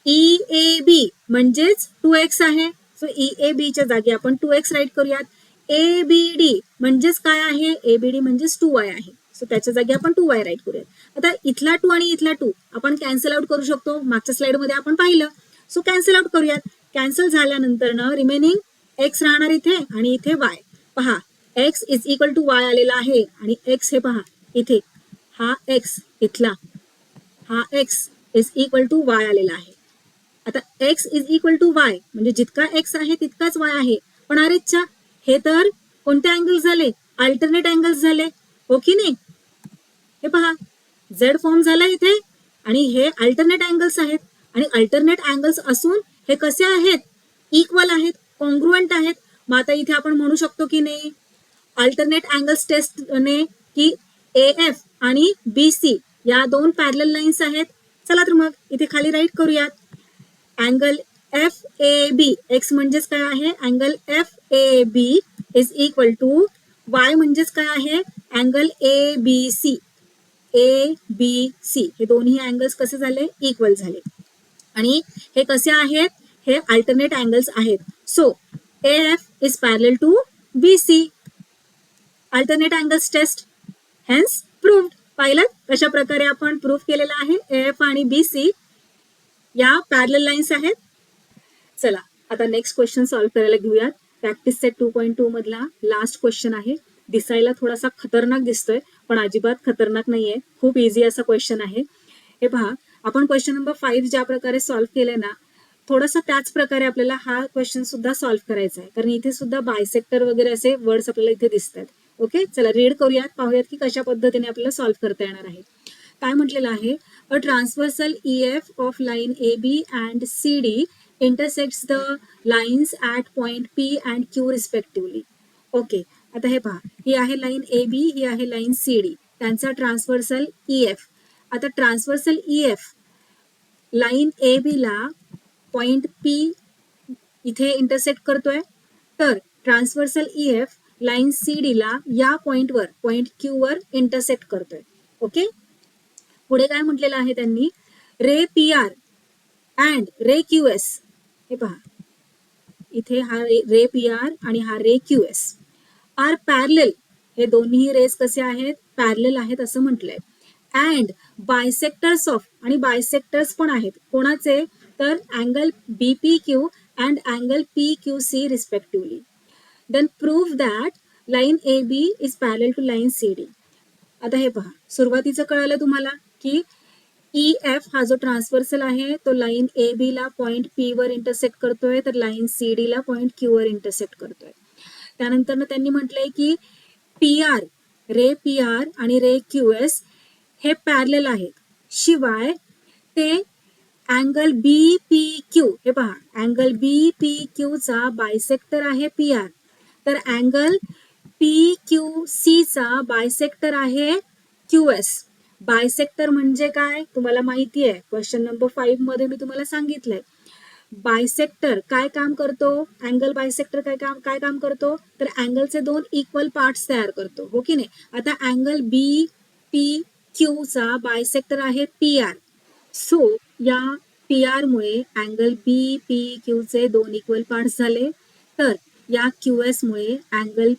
EAB म्हणजेच 2x आहे, सो EAB च्या जागी आपण 2x राईट करूयात. ABD म्हणजेच काय आहे, ABD म्हणजेच 2y आहे, सो त्याच्या जागी आपण 2y राईट करूयात. आता इथला 2 आणि इथला 2 आपण कॅन्सल आउट करू शकतो, मागच्या स्लाइड मध्ये आपण पाहिलं, सो कॅन्सल आउट करूयात. कॅन्सल झाल्यानंतर ना रिमेनिंग x राहणार इथे आणि इथे y. पहा x is equal to y आलेला आहे आणि x हे पहा इथे हा x इथला हा x is equal to y आलेला आहे. आता x is equal to y म्हणजे जितका x आहे तितकाच y आहे, पण अरेच्या हे तर कोणते अँगल झाले, अल्टरनेट अँगल्स झाले, हो की नाही. हे पहा z फॉर्म झाला इथे आणि हे अल्टरनेट अँगल्स आहेत आणि अल्टरनेट अँगल्स असून हे कसे आहेत, इक्वल आहेत, कॉन्ग्रुएंट आहेत. मग आता इथे आपण म्हणू शकतो की नाही अल्टरनेट अँगल्स टेस्टने की AF आणि BC या दोन पॅरलल लाईन्स आहेत. चला तर मग इथे खाली राईट करूयात. अँगल FAB x म्हणजेच काय आहे, angle FAB is equal to y म्हणजेच काय आहे, अँगल ABC. ABC हे दोन्ही अँगल्स कसे झाले, इक्वल झाले आणि हे कसे आहेत, हे अल्टरनेट अँगल्स आहेत. So AF is parallel to BC. Alternate angles test hence proved. पाहिलं कशा प्रकारे आपण प्रूव्ह केलेलं आहे, AF आणि BC या पॅरलल लाईन्स आहेत. चला आता नेक्स्ट क्वेश्चन सॉल्व्ह करायला घेऊयात. प्रॅक्टिस सेट 2.2 मधला लास्ट क्वेश्चन आहे. दिसायला थोडासा खतरनाक दिसतोय पण अजिबात खतरनाक नाहीये, खूप इझी असा क्वेश्चन आहे. हे पहा आपण क्वेश्चन नंबर 5 ज्या प्रकारे सॉल्व्ह केले ना, थोडासा त्याच प्रकारे आपल्याला हा क्वेश्चन सुद्धा सॉल्व्ह करायचा आहे, कारण इथे सुद्धा बायसेक्टर वगैरे असे वर्ड्स आपल्याला इथे दिसतात. ओके चला रीड करूयात, पाहूयात की कशा पद्धतीने आपल्याला सॉल्व्ह करता येणार आहे. काय म्हटलेलं आहे, a transversal EF of line AB and CD intersects the lines at point P and Q respectively. Okay आता हे पहा, ही आहे लाईन AB, ही आहे लाईन CD, त्यांचा ट्रान्सव्हर्सल EF. आता ट्रान्सव्हर्सल EF लाईन AB ला पॉइंट P इथे इंटरसेक्ट करतोय, तर ट्रान्सव्हर्सल EF लाईन CD ला या पॉइंटवर पॉइंट Q वर इंटरसेक्ट करतोय. ओके पुढे काय म्हटलेलं आहे त्यांनी, रे PR अँड रे QS. हे पहा इथे हा रे PR आणि हा रे QS आर पॅरलल. हे दोन्ही रेस कसे आहेत, पॅरलल आहेत असं म्हटलंय. अँड बायसेक्टर्स ऑफ, आणि बायसेक्टर्स पण आहेत कोणाचे, तर angle BPQ and angle PQC respectively. Then prove that line AB is parallel to line CD. आता हे पहा सुरुवातीचं कळालं तुम्हाला की EF हा जो ट्रान्सव्हर्सल आहे तो लाईन AB ला पॉइंट P वर इंटरसेक्ट करतोय, तर लाईन CD ला पॉइंट Q वर इंटरसेक्ट करतोय. त्यानंतर त्यांनी म्हटलंय की PR रे PR आणि रे QS हे पॅरलल आहेत, शिवाय ते अँगल BPQ, हे पहा अँगल BPQ चा बायसेक्टर आहे PR, तर अँगल PQC चा बायसेक्टर आहे QS. बायसेक्टर म्हणजे काय तुम्हाला माहिती आहे, क्वेश्चन नंबर 5 मध्ये मी तुम्हाला सांगितलंय. बायसेक्टर काय काम करतो, अँगल बायसेक्टर काय काम करतो, तर अँगलचे दोन इक्वल पार्ट्स तयार करतो, हो की नाही. आता अँगल BPQ चा बायसेक्टर आहे PR, सो या PR मुळे अँगल BPQ चे दोन इक्वल पार्ट्स झाले, तर या QS मुळे अँगल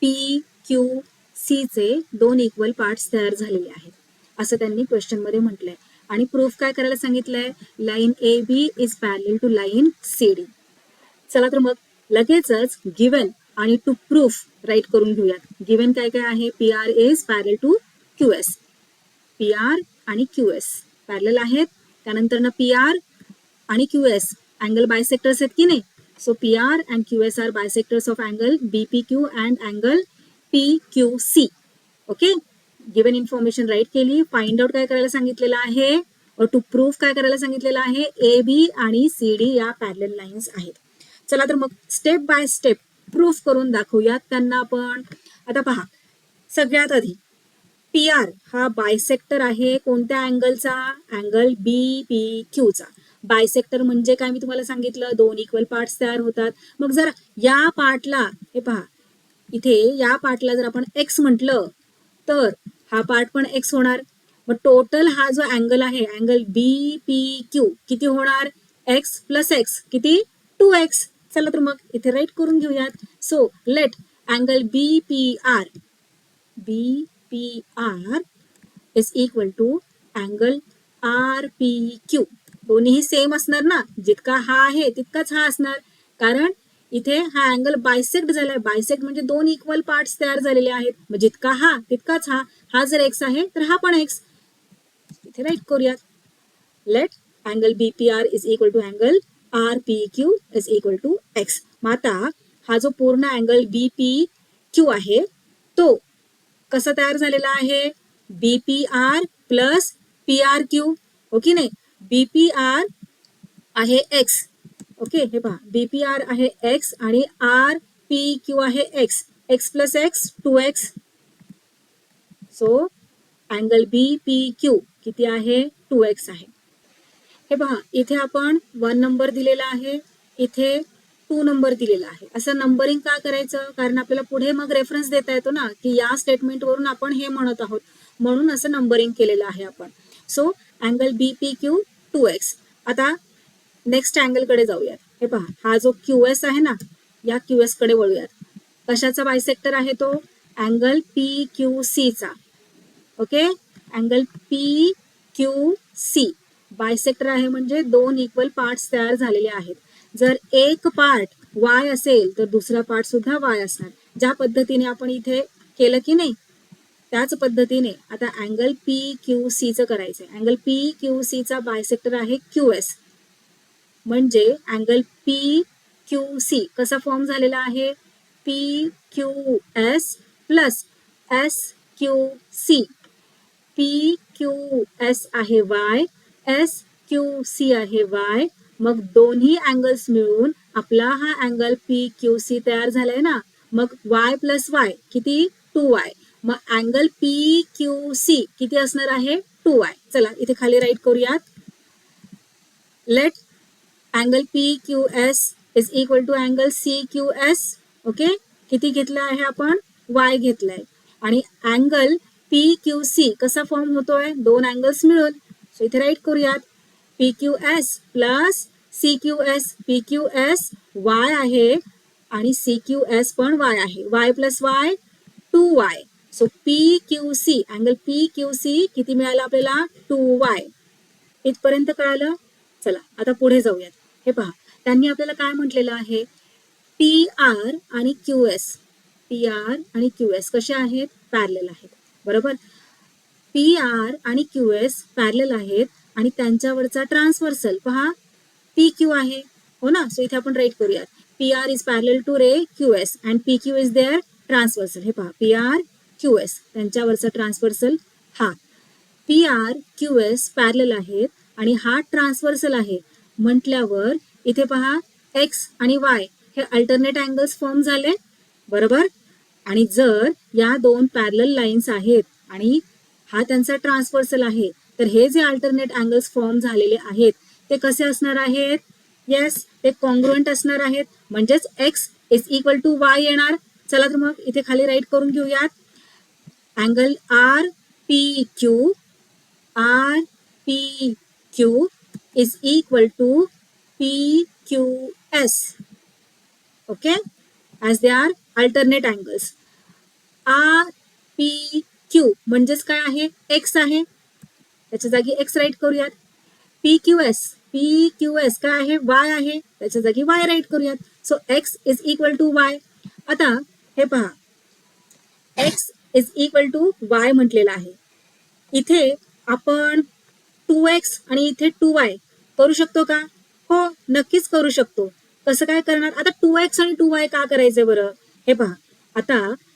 PQC चे दोन इक्वल पार्ट्स तयार झालेले आहेत असं त्यांनी क्वेश्चन मध्ये म्हटलंय. आणि प्रूफ काय करायला सांगितलंय, line AB is parallel to line CD. चला तर मग लगेचच गिवन आणि टू प्रूफ राईट करून घेऊयात. गिवन काय काय आहे, PR is parallel to QS. PR आणि QS पॅरलल आहेत, त्यानंतर ना PR आणि QS अँगल बायसेक्टर्स आहेत की नाही, so PR and QS are bisectors of angle BPQ and angle PQC. Okay given information write केली. फाइंड आउट काय करायला सांगितलेलं आहे, टू प्रूफ काय करायला सांगितलेलं आहे, AB आणि CD या पॅरलल लाईन्स आहेत. चला तर मग स्टेप बाय स्टेप प्रूफ करून दाखवूयात त्यांना आपण. आता पहा सगळ्यात आधी PR हा बायसेक्टर आहे कोणत्या अँगलचा, अँगल BPQ चा. बायसेक्टर म्हणजे काय मी तुम्हाला सांगितलं, दोन इक्वल पार्ट्स तयार होतात. मग जर या पार्टला, हे पहा इथे या पार्टला जर आपण X म्हटलं तर हा पार्ट पण एक्स होणार. मग टोटल हा जो अँगल आहे अँगल BPQ किती होणार? एक्स प्लस एक्स किती? 2x. चला तर मग इथे राईट करून घेऊयात. So let angle BPR is equal to angle RPQ. दोन्हीही सेम असणार ना, जितका हा आहे तितकाच हा असणार, कारण इथे हा अँगल बायसेक्ट झालाय. बायसेक्ट म्हणजे दोन इक्वल पार्ट्स तयार झालेले आहेत. मग जितका हा तितकाच हा. हा जर एक्स आहे तर हा पण एक्स. इथे राईट करूयात. Let angle BPR is equal to angle RPQ is equal to X. मग आता हा जो पूर्ण अँगल BPQ आहे तो कसा तयार झालेला आहे? BPR plus PRQ. ओके नाही, BPR आहे एक्स. ओके, हे पहा BPR आहे एक्स आणि RPQ आहे x. X plus x 2x. So angle BPQ किती आहे? 2x आहे. हे पहा इथे आपण 1 नंबर दिलेला आहे, इथे 2 नंबर दिलेला आहे. असं नंबरिंग का करायचं? कारण आपल्याला पुढे मग रेफरन्स देता येतो ना, की या स्टेटमेंटवरून आपण हे म्हणत आहोत, म्हणून असं नंबरिंग केलेलं आहे आपण. So angle BPQ 2x. आता नेक्स्ट अँगल कडे जाऊयात. हे पहा हा जो QS आहे ना, या QS कडे वळूयात. कशाचा बायसेक्टर आहे तो? अँगल PQC चा. ओके, अँगल PQC बायसेक्टर आहे म्हणजे दोन इक्वल पार्ट्स तयार झालेले आहेत. जर एक पार्ट y असेल तर दुसरा पार्ट सुद्धा y असणार. ज्या पद्धतीने आपण इथे केलं की नाही, त्याच पद्धतीने आता अँगल PQC चं करायचंय. अँगल PQC चा बायसेक्टर आहे QS. म्हणजे अँगल PQC कसा फॉर्म झालेला आहे? PQS plus SQC. PQS आहे y, SQC आहे y. मग दोन्ही अँगल्स मिळून आपला हा अँगल PQC तयार झालाय ना. मग y प्लस y किती? 2y. मग अँगल PQC किती असणार आहे? 2y. चला इथे खाली राईट करूयात. Let angle PQS is equal to angle CQS. Okay, किती घेतलं आहे आपण? y घेतलाय. आणि अँगल PQC कसा फॉर्म होतोय? दोन अँगल्स मिळून. सो इथे राईट करूयात. PQS plus CQS. PQS y आहे आणि CQS पण y आहे. y plus y 2y. So PQC angle PQC किती मिळालं आपल्याला? 2y. इथपर्यंत कळालं? चला आता पुढे जाऊयात. हे पहा त्यांनी आपल्याला काय म्हटलेलं आहे? PR आणि QS कसे आहेत? पॅरलल आहेत. बरोबर, PR आणि QS पॅरलल आहेत आणि त्यांच्यावरचा ट्रान्सव्हर्सल पहा PQ आहे, हो ना. सो इथे आपण राईट करूयात. PR is parallel to ray QS and PQ is their transversal. हे पहा PR QS त्यांच्यावरचा ट्रान्सव्हर्सल हा. PR QS पॅरलल आहेत आणि हा ट्रान्सव्हर्सल आहे म्हटल्यावर इथे पहा X आणि Y हे अल्टरनेट अँगल्स फॉर्म झाले. बरोबर, आणि जर या दोन पॅरलल लाईन्स आहेत आणि हा त्यांचा ट्रान्सव्हर्सल आहे तर हे जे अल्टरनेट अँगल्स फॉर्म झालेले आहेत ते कसे असणार आहेत? येस, ते कॉन्ग्रुएंट असणार आहेत. म्हणजेच X is equal to Y येणार. चला तर मग इथे खाली राईट करून घेऊयात. Angle RPQ is equal to PQS. Okay, as they are alternate angles. RPQ म्हणजेच काय आहे? X आहे, त्याच्या जागी X राईट करूयात. PQS काय आहे? Y आहे, त्याच्या जागी Y राईट करूयात. So X is equal to Y. आता हे पहा X is equal to Y म्हटलेला आहे. इथे आपण 2x आणि इथे 2y करू शकतो का? हो, नक्कीच करू शकतो. कसं काय करणार? आता 2x आणि 2y का करायचं बरं? हे पहा आता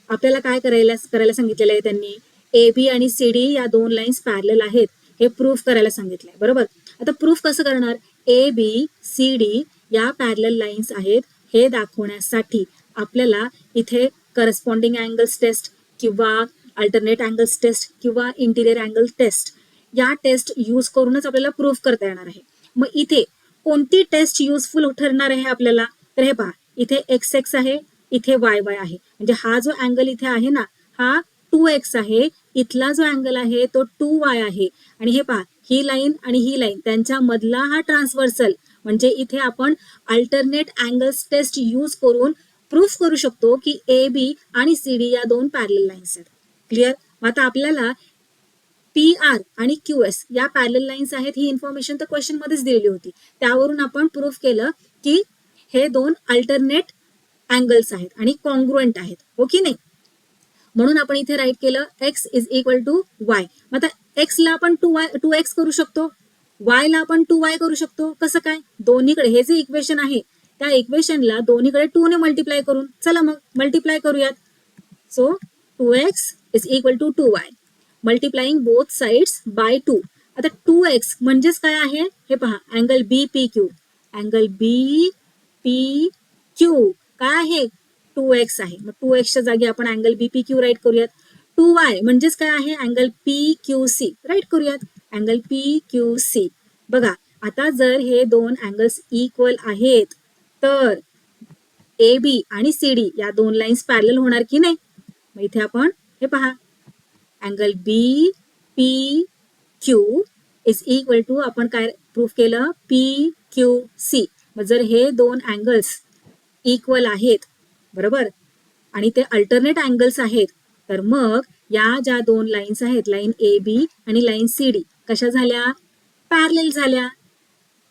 आपल्याला काय करायला सांगितलेलं आहे त्यांनी? AB आणि CD या दोन लाईन्स पॅरलल आहेत हे प्रूफ करायला सांगितलंय. बरोबर, आता प्रूफ कसं करणार? ABCD या पॅरलल लाईन्स आहेत हे दाखवण्यासाठी आपल्याला इथे करस्पॉन्डिंग अँगल्स टेस्ट किंवा अल्टरनेट अँगल्स टेस्ट किंवा इंटिरियर अँगल टेस्ट या टेस्ट यूज करूनच आपल्याला प्रूफ करता येणार आहे. मग इथे कोणती टेस्ट युजफुल ठरणार आहे आपल्याला? तर हे पहा इथे XX आहे, इथे YY आहे. म्हणजे हा जो अँगल इथे आहे ना हा 2x आहे इथला जो अँगल आहे तो 2y आहे आणि हे पहा ही लाईन आणि ही लाईन त्यांच्या मधला हा ट्रान्सव्हर्सल म्हणजे इथे आपण अल्टरनेट अँगल्स टेस्ट यूज करून प्रूफ करू शकतो की ए बी आणि सी डी या दोन पॅरलल लाईन्स आहेत. क्लिअर? मग आता आपल्याला पी आर आणि क्यू एस या पॅरलल लाईन्स आहेत ही इन्फॉर्मेशन तर क्वेश्चन मध्येच दिलेली होती. त्यावरून आपण प्रूफ केलं की हे दोन अल्टरनेट अँगल्स आहेत आणि कॉन्ग्रुएंट आहेत. हो की नाही? म्हणून आपण इथे राईट केलं x is equal to Y. मग आता x ला आपण 2x करू शकतो, y ला आपण 2y करू शकतो. कसं काय? दोन्हीकडे हे जे इक्वेशन आहे त्या इक्वेशनला दोन्हीकडे 2 ने मल्टिप्लाय करून चला मग मल्टिप्लाय करूयात. So 2x is equal to 2y multiplying both sides by 2. आता 2x म्हणजेच काय आहे हे पहा अँगल BPQ. अँगल BPQ काय आहे 2x आहे. मग 2x च्या जागी आपण अँगल BPQ राईट करूयात. 2y म्हणजेच काय आहे अँगल PQC राईट करूयात. Angle PQC. बघा आता जर हे दोन अँगल्स इक्वल आहेत तर AB आणि CD या दोन लाईन्स पॅरलल होणार की नाही. मग इथे आपण हे पहा angle BPQ is equal to आपण काय प्रूफ केलं PQC. मग जर हे दोन अँगल्स इक्वल आहेत बरोबर आणि ते अल्टरनेट अँगल्स आहेत तर मग या ज्या दोन लाईन्स आहेत लाईन AB आणि लाईन CD कशा झाल्या पॅरलल झाल्या.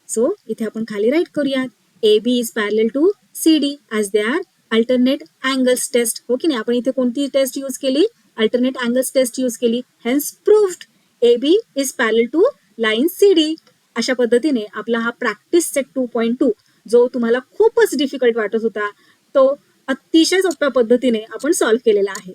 सो इथे आपण खाली राईट करूयात AB is parallel to CD as they are alternate angles test. हो की नाही? आपण इथे कोणती टेस्ट यूज केली अल्टरनेट अँगल्स टेस्ट यूज केली. Hence proved AB is parallel to line CD. अशा पद्धतीने आपला हा प्रॅक्टिस सेट 2.2 जो तुम्हाला खूपच डिफिकल्ट वाटत होता तो अतिशय सोप्या पद्धतीने आपण सॉल्व्ह केलेला आहे.